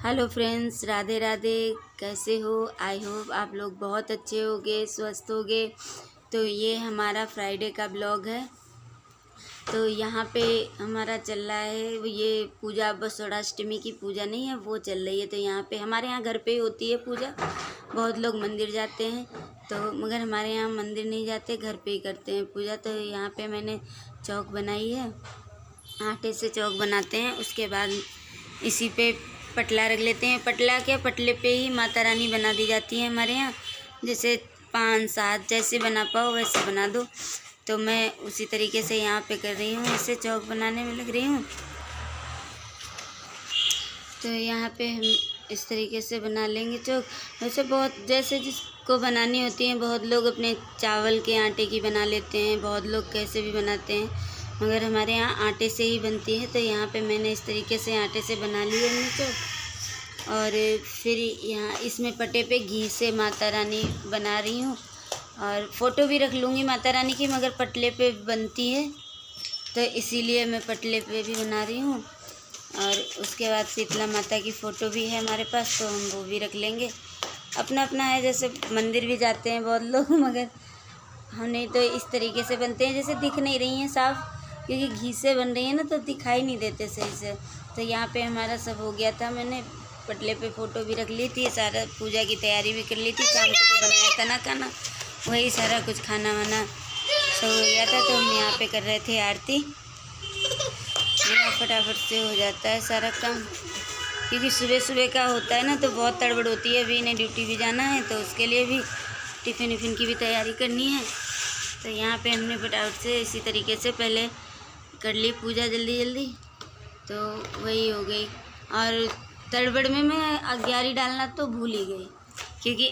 Hello friends, Radhe Radhe. कैसे हो? I hope आप लोग बहुत अच्छे होगे, स्वस्थ होगे। तो ये हमारा फ्राइडे का ब्लॉग है। तो यहाँ पे हमारा चल रहा है ये पूजा, बसोड़ाष्टमी की पूजा नहीं है, वो चल रही है। तो यहाँ पे हमारे यहाँ घर पे ही होती है पूजा। बहुत लोग मंदिर जाते हैं, तो मगर हमारे यहाँ मंदिर नहीं जाते, घर पे ही करते हैं पूजा। तो यहाँ पे मैंने चौक बनाई है, आटे से चौक बनाते हैं। उसके बाद इसी पे पटला रख लेते हैं। पटला क्या, पटले पे ही माता रानी बना दी जाती है हमारे यहाँ। जैसे 5-7 जैसे बना पाओ वैसे बना दो। तो मैं उसी तरीके से यहाँ पे कर रही हूँ, इसे चौक बनाने में लग रही हूँ। तो यहाँ पे हम इस तरीके से बना लेंगे चौक। वैसे बहुत जैसे जिसको बनानी होती हैं, बहुत लोग अपने चावल के आटे की बना लेते हैं, बहुत लोग कैसे भी बनाते हैं, मगर हमारे यहाँ आटे से ही बनती है। तो यहाँ पे मैंने इस तरीके से आटे से बना ली है चौक। और फिर यहाँ इसमें पटे पे घी से माता रानी बना रही हूँ, और फ़ोटो भी रख लूँगी माता रानी की, मगर पटले पे बनती है तो इसीलिए मैं पटले पे भी बना रही हूँ। और उसके बाद शीतला माता की फ़ोटो भी है हमारे पास, तो हम वो भी रख लेंगे। अपना अपना है, जैसे मंदिर भी जाते हैं बहुत लोग, मगर हमने तो इस तरीके से बनते हैं। जैसे दिख नहीं रही हैं साफ़, क्योंकि घी से बन रही है ना, तो दिखाई नहीं देते सही से। तो यहाँ पे हमारा सब हो गया था, मैंने पटले पे फ़ोटो भी रख ली थी, सारा पूजा की तैयारी भी कर ली थी। शाम को जो बनाया था ना खाना, वही सारा कुछ खाना वाना सब हो गया था। तो हम यहाँ पे कर रहे थे आरती। यहाँ फटाफट से हो जाता है सारा काम, क्योंकि सुबह सुबह का होता है ना, तो बहुत तड़बड़ होती है। अभी इन्हें ड्यूटी भी जाना है, तो उसके लिए भी टिफ़िन विफ़िन की भी तैयारी करनी है। तो यहाँ पे हमने फटाफट से इसी तरीके से पहले कर ली पूजा जल्दी जल्दी, तो वही हो गई। और तड़बड़ में मैं अग्यारी डालना तो भूल ही गई, क्योंकि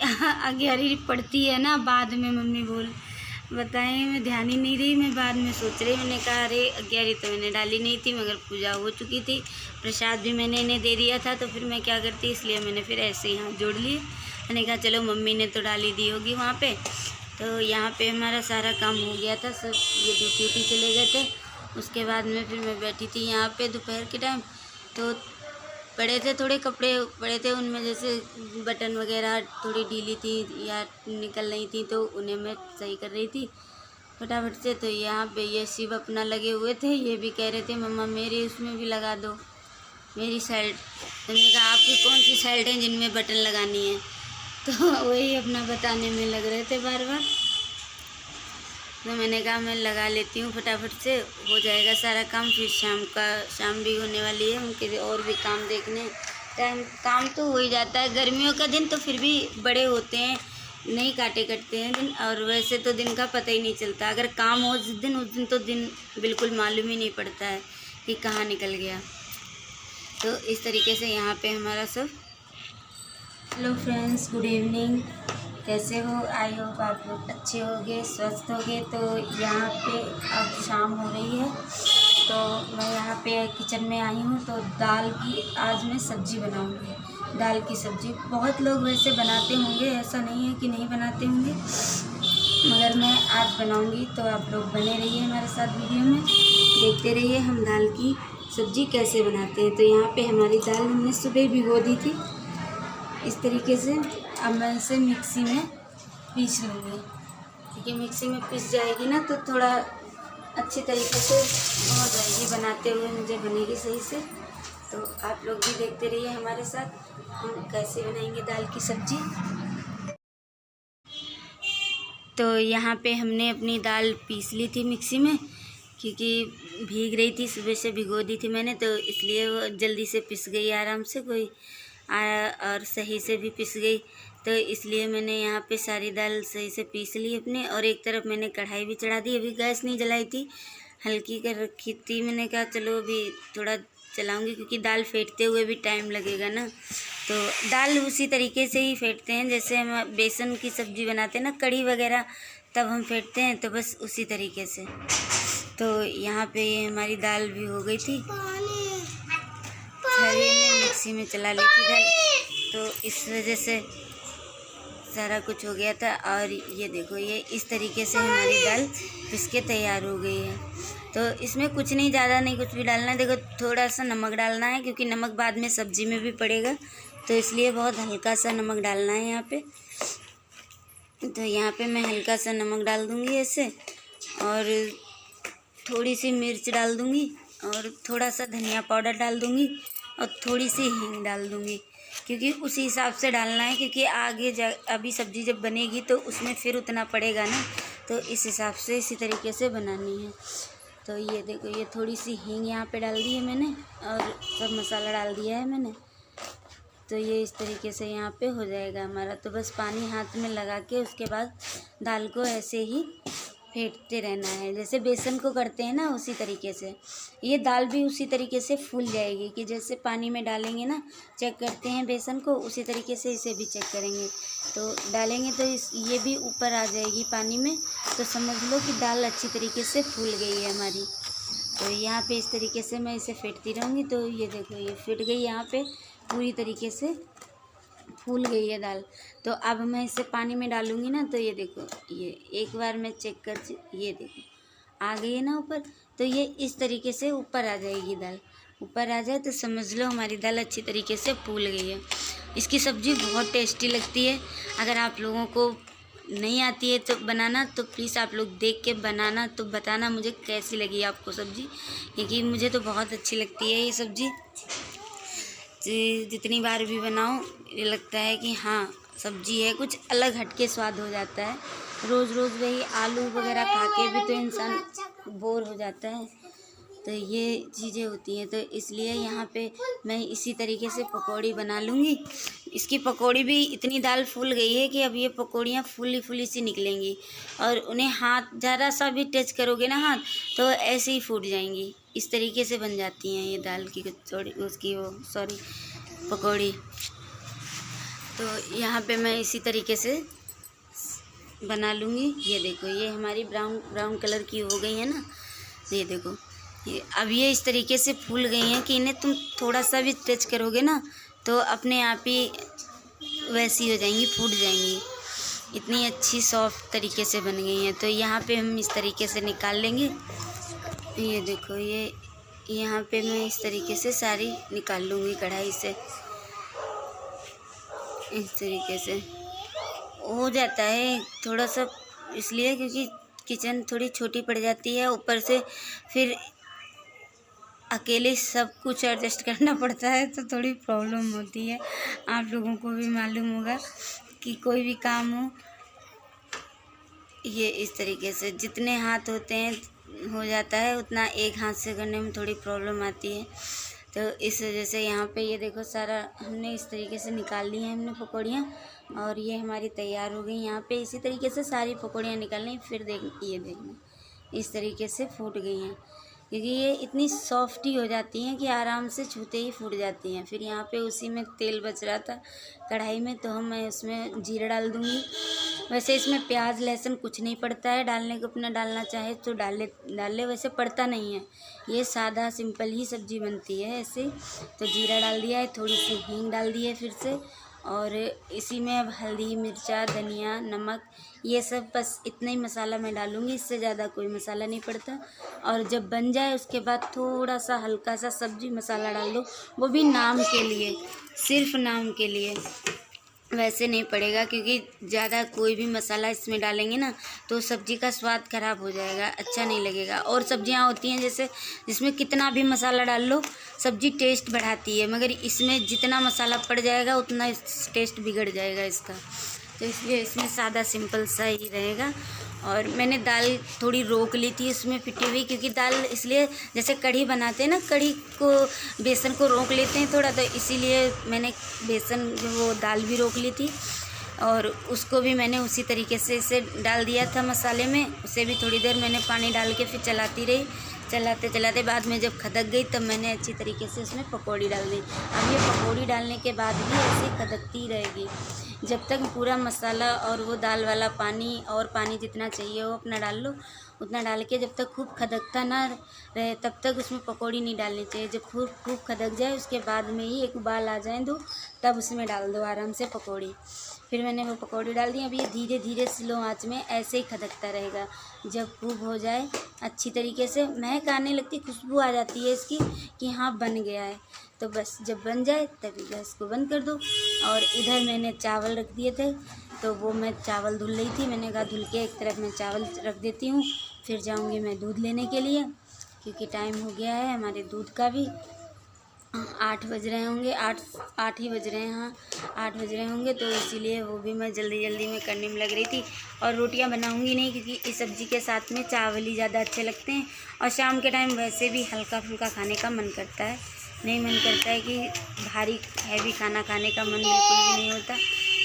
अग्यारी पड़ती है ना बाद में। मम्मी बोल बताएं, मैं ध्यान ही नहीं रही, मैं बाद में सोच रही। मैंने कहा अरे अग्यारी तो मैंने डाली नहीं थी, मगर पूजा हो चुकी थी, प्रसाद भी मैंने इन्हें दे दिया था, तो फिर मैं क्या करती, इसलिए मैंने फिर ऐसे ही हाथ जोड़ लिए। मैंने कहा चलो मम्मी ने तो डाली दी होगी वहाँ पे। तो यहाँ पे हमारा सारा काम हो गया था, सब ये ड्यूटी चले गए थे। उसके बाद में फिर मैं बैठी थी यहाँ पे दोपहर के टाइम। तो पड़े थे थोड़े कपड़े पड़े थे, उनमें जैसे बटन वगैरह थोड़ी ढीली थी या निकल रही थी, तो उन्हें मैं सही कर रही थी फटाफट से। तो यहाँ पे ये शिव अपना लगे हुए थे, ये भी कह रहे थे मम्मा मेरी उसमें भी लगा दो, मेरी साइड। तो मैंने कहा आपकी कौन सी साइड है जिनमें बटन लगानी है? तो वही अपना बताने में लग रहे थे बार बार। तो मैंने कहा मैं लगा लेती हूँ, फटाफट से हो जाएगा सारा काम। फिर शाम भी होने वाली है, उनके और भी काम देखने काम तो हो ही जाता है। गर्मियों का दिन तो फिर भी बड़े होते हैं, नहीं काटे कटते हैं दिन, और वैसे तो दिन का पता ही नहीं चलता। अगर काम हो उस दिन तो दिन बिल्कुल मालूम ही नहीं पड़ता है कि कहाँ निकल गया। तो इस तरीके से यहाँ पे हमारा सब। Hello friends, good evening. कैसे हो? आई होप आप लोग अच्छे होगे, स्वस्थ होगे। तो यहाँ पे अब शाम हो रही है, तो मैं यहाँ पे किचन में आई हूँ। तो दाल की आज मैं सब्ज़ी बनाऊँगी, दाल की सब्ज़ी। बहुत लोग वैसे बनाते होंगे, ऐसा नहीं है कि नहीं बनाते होंगे, मगर मैं आज बनाऊँगी। तो आप लोग बने रहिए हमारे साथ, वीडियो में देखते रहिए हम दाल की सब्ज़ी कैसे बनाते हैं। तो यहाँ पे हमारी दाल हमने सुबह भिगो दी थी इस तरीके से। अब मैं इसे मिक्सी में पीस लूँगी, क्योंकि मिक्सी में पीस जाएगी ना, तो थोड़ा अच्छी तरीके से हो जाएगी, बनाते हुए मुझे बनेगी सही से। तो आप लोग भी देखते रहिए हमारे साथ हम कैसे बनाएंगे दाल की सब्ज़ी। तो यहाँ पे हमने अपनी दाल पीस ली थी मिक्सी में, क्योंकि भीग रही थी, सुबह से भिगो दी थी मैंने, तो इसलिए वो जल्दी से पिस गई आराम से, और सही से भी पिस गई। तो इसलिए मैंने यहाँ पे सारी दाल सही से पीस ली अपने। और एक तरफ मैंने कढ़ाई भी चढ़ा दी, अभी गैस नहीं जलाई थी, हल्की कर रखी थी। मैंने कहा चलो अभी थोड़ा चलाऊँगी, क्योंकि दाल फेंटते हुए भी टाइम लगेगा ना। तो दाल उसी तरीके से ही फेंटते हैं जैसे हम बेसन की सब्ज़ी बनाते हैं ना, कढ़ी वगैरह, तब हम फेंटते हैं, तो बस उसी तरीके से। तो यहाँ पे ये हमारी दाल भी हो गई थी, सारी हमने मिक्सी में चला ली थी दाल, तो इस वजह से सारा कुछ हो गया था। और ये देखो, ये इस तरीके से हमारी दाल पिस के तैयार हो गई है। तो इसमें कुछ नहीं, ज़्यादा नहीं कुछ भी डालना है। देखो थोड़ा सा नमक डालना है क्योंकि नमक बाद में सब्ज़ी में भी पड़ेगा, तो इसलिए बहुत हल्का सा नमक डालना है यहाँ पे। तो यहाँ पे मैं हल्का सा नमक डाल दूँगी ऐसे, और थोड़ी सी मिर्च डाल दूँगी, और थोड़ा सा धनिया पाउडर डाल दूँगी, और थोड़ी सी हींग डाल दूँगी, क्योंकि उसी हिसाब से डालना है, क्योंकि आगे अभी सब्ज़ी जब बनेगी तो उसमें फिर उतना पड़ेगा ना, तो इस हिसाब से इसी तरीके से बनानी है। तो ये देखो, ये थोड़ी सी हींग यहाँ पे डाल दी है मैंने, और सब मसाला डाल दिया है मैंने। तो ये इस तरीके से यहाँ पे हो जाएगा हमारा। तो बस पानी हाथ में लगा के उसके बाद दाल को ऐसे ही फेंटते रहना है, जैसे बेसन को करते हैं ना उसी तरीके से। ये दाल भी उसी तरीके से फूल जाएगी कि जैसे पानी में डालेंगे ना, चेक करते हैं बेसन को, उसी तरीके से इसे भी चेक करेंगे। तो डालेंगे तो ये भी ऊपर आ जाएगी पानी में, तो समझ लो कि दाल अच्छी तरीके से फूल गई है हमारी। तो यहाँ पे इस तरीके से मैं इसे फेंटती रहूँगी। तो ये देखो, ये फिट गई, यहाँ पे पूरी तरीके से फूल गई है दाल। तो अब मैं इसे पानी में डालूँगी ना, तो ये देखो, ये एक बार मैं चेक कर, ये देखो आ गई है ना ऊपर। तो ये इस तरीके से ऊपर आ जाएगी दाल। ऊपर आ जाए तो समझ लो हमारी दाल अच्छी तरीके से फूल गई है। इसकी सब्ज़ी बहुत टेस्टी लगती है। अगर आप लोगों को नहीं आती है तो बनाना, तो प्लीज़ आप लोग देख के बनाना, तो बताना मुझे कैसी लगी आपको सब्ज़ी, क्योंकि मुझे तो बहुत अच्छी लगती है ये सब्ज़ी। जितनी बार भी बनाओ ये लगता है कि हाँ सब्ज़ी है, कुछ अलग हटके स्वाद हो जाता है। रोज़ रोज़ वही आलू वगैरह खा के भी तो इंसान बोर हो जाता है। तो ये चीज़ें होती हैं, तो इसलिए यहाँ पे मैं इसी तरीके से पकौड़ी बना लूँगी। इसकी पकौड़ी भी इतनी दाल फूल गई है कि अब ये पकौड़ियाँ फूली फूली सी निकलेंगी, और उन्हें हाथ ज़रा सा भी टच करोगे ना हाथ, तो ऐसे ही फूट जाएंगी। इस तरीके से बन जाती हैं ये दाल की कचौड़ी, उसकी वो सॉरी पकौड़ी। तो यहाँ पे मैं इसी तरीके से बना लूँगी। ये देखो, ये हमारी ब्राउन ब्राउन कलर की हो गई है ना, ये देखो, ये अब ये इस तरीके से फूल गई हैं कि इन्हें तुम थोड़ा सा भी टच करोगे ना तो अपने आप ही वैसी हो जाएंगी, फूट जाएंगी। इतनी अच्छी सॉफ्ट तरीके से बन गई हैं। तो यहाँ पे हम इस तरीके से निकाल लेंगे। ये देखो, ये यहाँ पे मैं इस तरीके से सारी निकाल लूँगी कढ़ाई से। इस तरीके से हो जाता है थोड़ा सा, इसलिए क्योंकि किचन थोड़ी छोटी पड़ जाती है, ऊपर से फिर अकेले सब कुछ एडजस्ट करना पड़ता है, तो थोड़ी प्रॉब्लम होती है। आप लोगों को भी मालूम होगा कि कोई भी काम हो, ये इस तरीके से जितने हाथ होते हैं हो जाता है, उतना एक हाथ से करने में थोड़ी प्रॉब्लम आती है। तो इस वजह से यहाँ पे ये देखो सारा हमने इस तरीके से निकाल ली हैं हमने पकौड़ियाँ, और ये हमारी तैयार हो गई। यहाँ पे इसी तरीके से सारी पकौड़ियाँ निकालनी, फिर ये देखना इस तरीके से फूट गई हैं, क्योंकि ये इतनी सॉफ्ट ही हो जाती हैं कि आराम से छूते ही फूट जाती हैं। फिर यहाँ पे उसी में तेल बच रहा था कढ़ाई में, तो मैं उसमें जीरा डाल दूँगी। वैसे इसमें प्याज लहसुन कुछ नहीं पड़ता है, डालने को अपना डालना चाहे तो डाल ले, वैसे पड़ता नहीं है। ये सादा सिंपल ही सब्ज़ी बनती है ऐसे। तो जीरा डाल दिया है, थोड़ी सी हींग डाल दी है फिर से, और इसी में अब हल्दी मिर्चा धनिया नमक ये सब, बस इतना ही मसाला मैं डालूँगी, इससे ज़्यादा कोई मसाला नहीं पड़ता। और जब बन जाए उसके बाद थोड़ा सा हल्का सा सब्ज़ी मसाला डाल दो, वो भी नाम के लिए, सिर्फ नाम के लिए, वैसे नहीं पड़ेगा, क्योंकि ज़्यादा कोई भी मसाला इसमें डालेंगे ना तो सब्ज़ी का स्वाद ख़राब हो जाएगा, अच्छा नहीं लगेगा। और सब्ज़ियाँ होती हैं जैसे जिसमें कितना भी मसाला डाल लो सब्ज़ी टेस्ट बढ़ाती है, मगर इसमें जितना मसाला पड़ जाएगा उतना टेस्ट बिगड़ जाएगा इसका। तो इसलिए इसमें सादा सिंपल सा ही रहेगा। और मैंने दाल थोड़ी रोक ली थी उसमें पिटी हुई, क्योंकि दाल इसलिए जैसे कढ़ी बनाते हैं ना, कढ़ी को बेसन को रोक लेते हैं थोड़ा, तो इसीलिए मैंने बेसन वो दाल भी रोक ली थी, और उसको भी मैंने उसी तरीके से इसे डाल दिया था मसाले में। उसे भी थोड़ी देर मैंने पानी डाल के फिर चलाती रही, चलाते चलाते बाद में जब खदक गई तब मैंने अच्छी तरीके से उसमें पकौड़ी डाल दी। अब ये पकौड़ी डालने के बाद भी ऐसे खदकती रहेगी जब तक पूरा मसाला और वो दाल वाला पानी और पानी जितना चाहिए वो अपना डाल लो, उतना डाल के जब तक खूब खदकता ना रहे तब तक उसमें पकौड़ी नहीं डालनी चाहिए। जब खूब खूब खदक जाए उसके बाद में ही एक उबाल आ जाए दो, तब उसमें डाल दो आराम से पकौड़ी। फिर मैंने वो पकौड़ी डाल दी। अब ये धीरे धीरे स्लो आंच में ऐसे ही खदकता रहेगा। जब खूब हो जाए अच्छी तरीके से महक आने लगती, खुशबू आ जाती है इसकी कि हाँ बन गया है, तो बस जब बन जाए तभी गैस को बंद कर दो। और इधर मैंने चावल रख दिए थे, तो वो मैं चावल धुल रही थी। मैंने कहा धुल के एक तरफ मैं चावल रख देती हूँ, फिर जाऊँगी मैं दूध लेने के लिए, क्योंकि टाइम हो गया है हमारे दूध का भी। 8 बज रहे होंगे, 8 ही बज रहे हैं, हाँ 8 बज रहे होंगे, तो इसीलिए वो भी मैं जल्दी जल्दी में करने में लग रही थी। और रोटियां बनाऊंगी नहीं, क्योंकि इस सब्ज़ी के साथ में चावल ही ज़्यादा अच्छे लगते हैं। और शाम के टाइम वैसे भी हल्का फुल्का खाने का मन करता है, नहीं मन करता है कि भारी हैवी खाना खाने का मन बिल्कुल भी नहीं होता।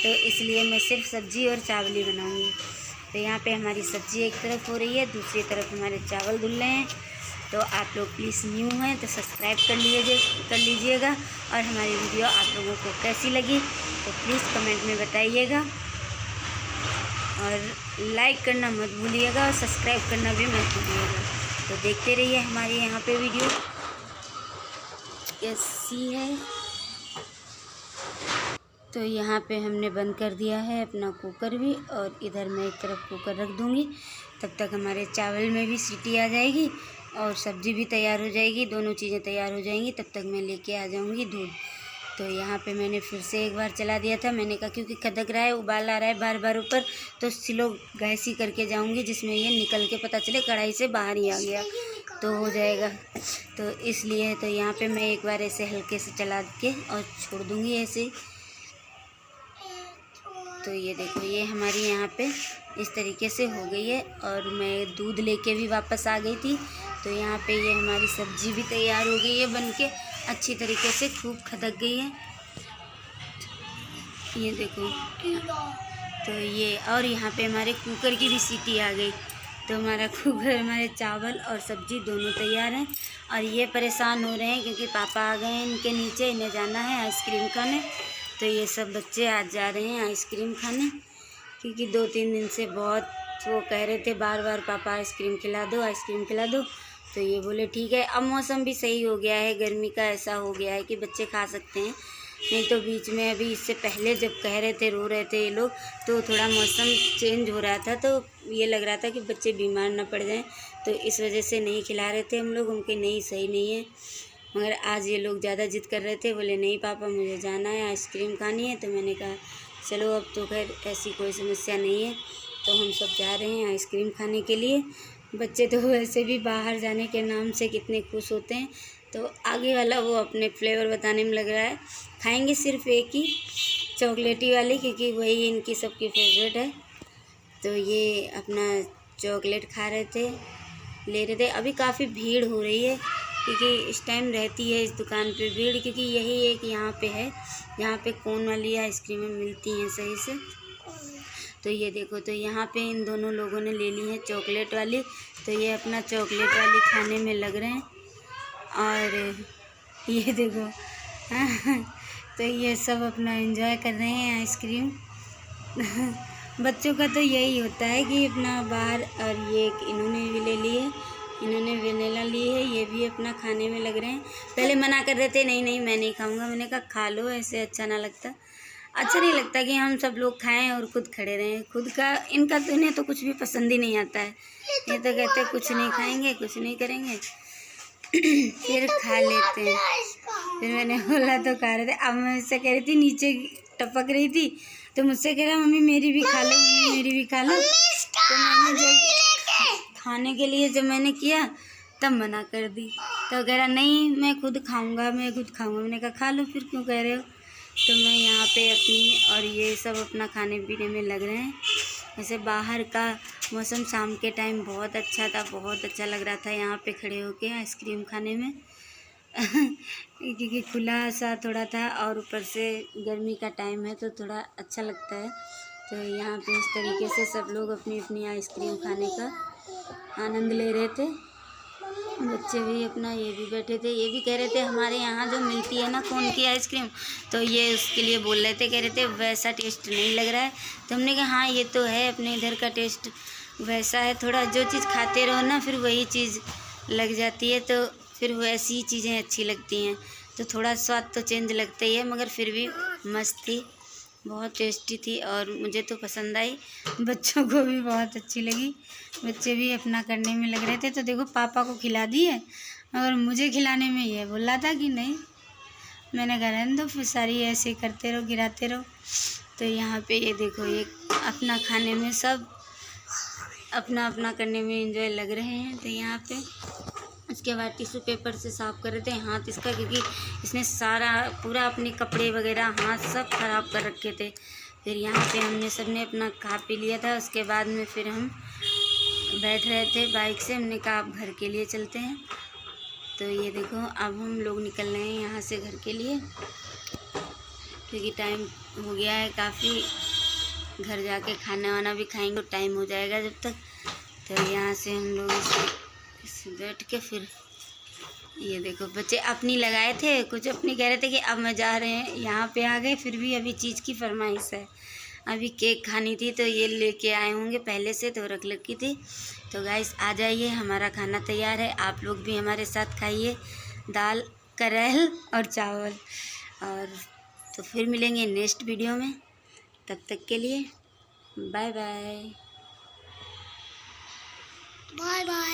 तो इसलिए मैं सिर्फ सब्ज़ी और चावल ही बनाऊँगी। तो यहाँ पर हमारी सब्ज़ी एक तरफ हो रही है, दूसरी तरफ हमारे चावल धुल रहे हैं। तो आप लोग प्लीज़ न्यू हैं तो सब्सक्राइब कर लीजिएगा। और हमारी वीडियो आप लोगों को कैसी लगी तो प्लीज़ कमेंट में बताइएगा, और लाइक करना मत भूलिएगा और सब्सक्राइब करना भी मत भूलिएगा। तो देखते रहिए हमारी यहाँ पे वीडियो कैसी है। तो यहाँ पे हमने बंद कर दिया है अपना कुकर भी, और इधर मैं एक तरफ कुकर रख दूँगी। तब तक हमारे चावल में भी सीटी आ जाएगी और सब्ज़ी भी तैयार हो जाएगी, दोनों चीज़ें तैयार हो जाएंगी। तब तक मैं लेके आ जाऊंगी दूध। तो यहाँ पे मैंने फिर से एक बार चला दिया था। मैंने कहा क्योंकि खदक रहा है, उबाल आ रहा है बार बार ऊपर, तो स्लो गैस ही करके जाऊंगी, जिसमें ये निकल के पता चले कढ़ाई से बाहर ही आ गया तो हो जाएगा। तो इसलिए तो यहाँ पे मैं एक बार ऐसे हल्के से चला के और छोड़ दूँगी ऐसे ही। तो ये देखो ये हमारी यहाँ पे इस तरीके से हो गई है। और मैं दूध लेके भी वापस आ गई थी। तो यहाँ पे ये हमारी सब्ज़ी भी तैयार हो गई है, बनके अच्छी तरीके से खूब खदक गई है, ये देखो। तो ये और यहाँ पे हमारे कुकर की भी सीटी आ गई। तो हमारा कुकर, हमारे चावल और सब्ज़ी दोनों तैयार हैं। और ये परेशान हो रहे हैं क्योंकि पापा आ गए हैं इनके नीचे, इन्हें जाना है आइसक्रीम खाने। तो ये सब बच्चे आज जा रहे हैं आइसक्रीम खाने, क्योंकि 2-3 दिन से बहुत वो कह रहे थे बार बार पापा आइसक्रीम खिला दो, आइसक्रीम खिला दो। तो ये बोले ठीक है। अब मौसम भी सही हो गया है, गर्मी का ऐसा हो गया है कि बच्चे खा सकते हैं। नहीं तो बीच में अभी इससे पहले जब कह रहे थे, रो रहे थे ये लोग, तो थोड़ा मौसम चेंज हो रहा था, तो ये लग रहा था कि बच्चे बीमार ना पड़ जाएं, तो इस वजह से नहीं खिला रहे थे हम लोग उनके। नहीं, सही नहीं है। मगर आज ये लोग ज़्यादा जिद कर रहे थे, बोले नहीं पापा मुझे जाना है, आइसक्रीम खानी है। तो मैंने कहा चलो अब तो खैर ऐसी कोई समस्या नहीं है, तो हम सब जा रहे हैं आइसक्रीम खाने के लिए। बच्चे तो वैसे भी बाहर जाने के नाम से कितने खुश होते हैं। तो आगे वाला वो अपने फ्लेवर बताने में लग रहा है। खाएंगे सिर्फ एक ही चॉकलेटी वाली, क्योंकि वही इनकी सबकी फेवरेट है। तो ये अपना चॉकलेट खा रहे थे, ले रहे थे। अभी काफ़ी भीड़ हो रही है, क्योंकि इस टाइम रहती है इस दुकान पे भीड़, क्योंकि यही एक यहाँ पे है, यहाँ पे कोन वाली आइसक्रीमें मिलती हैं सही से। तो ये देखो, तो यहाँ पे इन दोनों लोगों ने ले ली है चॉकलेट वाली। तो ये अपना चॉकलेट वाली खाने में लग रहे हैं। और ये देखो तो ये सब अपना एंजॉय कर रहे हैं आइसक्रीम बच्चों का तो यही होता है कि अपना बाहर। और ये इन्होंने भी ले ली है, इन्होंने वेनिला ली है, ये भी अपना खाने में लग रहे हैं। पहले मना कर रहे थे, नहीं नहीं मैं नहीं खाऊंगा। मैंने कहा खा लो, ऐसे अच्छा ना लगता, अच्छा नहीं लगता कि हम सब लोग खाएं और खुद खड़े रहें। खुद का इनका तो इन्हें तो कुछ भी पसंद ही नहीं आता है। ये तो कहते हैं कुछ नहीं खाएंगे, कुछ नहीं करेंगे फिर खा लेते हैं। फिर मैंने बोला तो खा रहे थे। अब मैं इससे कह रही थी, नीचे टपक रही थी, तो मुझसे कह रहा मम्मी मेरी भी खा लो, मम्मी मेरी भी खा लो। तो मैंने जब खाने के लिए जब मैंने किया तब मना कर दी। तो कह रहा नहीं मैं खुद खाऊंगा, मैं खुद खाऊंगा। मैंने कहा खा लो, फिर क्यों कह रहे हो। तो मैं यहाँ पे अपनी और ये सब अपना खाने पीने में लग रहे हैं। वैसे बाहर का मौसम शाम के टाइम बहुत अच्छा था, बहुत अच्छा लग रहा था यहाँ पे खड़े होके आइसक्रीम खाने में क्योंकि खुला सा थोड़ा था और ऊपर से गर्मी का टाइम है तो थोड़ा अच्छा लगता है। तो यहाँ पे इस तरीके से सब लोग अपनी अपनी आइसक्रीम खाने का आनंद ले रहे थे। बच्चे भी अपना, ये भी बैठे थे, ये भी कह रहे थे हमारे यहाँ जो मिलती है ना कोन की आइसक्रीम, तो ये उसके लिए बोल रहे थे, कह रहे थे वैसा टेस्ट नहीं लग रहा है। तो हमने कहा हाँ ये तो है अपने इधर का टेस्ट, वैसा है, थोड़ा जो चीज़ खाते रहो ना फिर वही चीज़ लग जाती है, तो फिर वैसी ही चीज़ें अच्छी लगती हैं। तो थोड़ा स्वाद तो चेंज लगता ही है, मगर फिर भी मस्त थी, बहुत टेस्टी थी और मुझे तो पसंद आई। बच्चों को भी बहुत अच्छी लगी, बच्चे भी अपना करने में लग रहे थे। तो देखो पापा को खिला दी है, मगर मुझे खिलाने में ये बोल रहा था कि नहीं। मैंने कहा रहने दो, फिर सारी ऐसे करते रहो, गिराते रहो। तो यहाँ पे ये देखो, ये अपना खाने में सब अपना अपना करने में एंजॉय लग रहे हैं। तो यहाँ पे उसके बाद टिश्यू पेपर से साफ़ कर रहे थे हाथ इसका, क्योंकि इसने सारा पूरा अपने कपड़े वगैरह हाथ सब खराब कर रखे थे। फिर यहाँ पे हमने सबने अपना खा पी लिया था। उसके बाद में फिर हम बैठ रहे थे बाइक से, हमने कहा अब घर के लिए चलते हैं। तो ये देखो अब हम लोग निकल रहे हैं यहाँ से घर के लिए, क्योंकि टाइम हो गया है काफ़ी। घर जाके खाना वाना भी खाएंगे, टाइम हो जाएगा जब तक। तो यहाँ से हम लोग इसे बैठ के फिर ये देखो बच्चे अपनी लगाए थे, कुछ अपनी कह रहे थे कि अब मैं जा रहे हैं, यहाँ पे आ गए। फिर भी अभी चीज़ की फरमाइश है, अभी केक खानी थी तो ये लेके आए होंगे पहले से, तो रख रखी थी। तो गाइस आ जाइए, हमारा खाना तैयार है, आप लोग भी हमारे साथ खाइए दाल करेल और चावल। और तो फिर मिलेंगे नेक्स्ट वीडियो में, तब तक के लिए बाय बाय। Bye bye.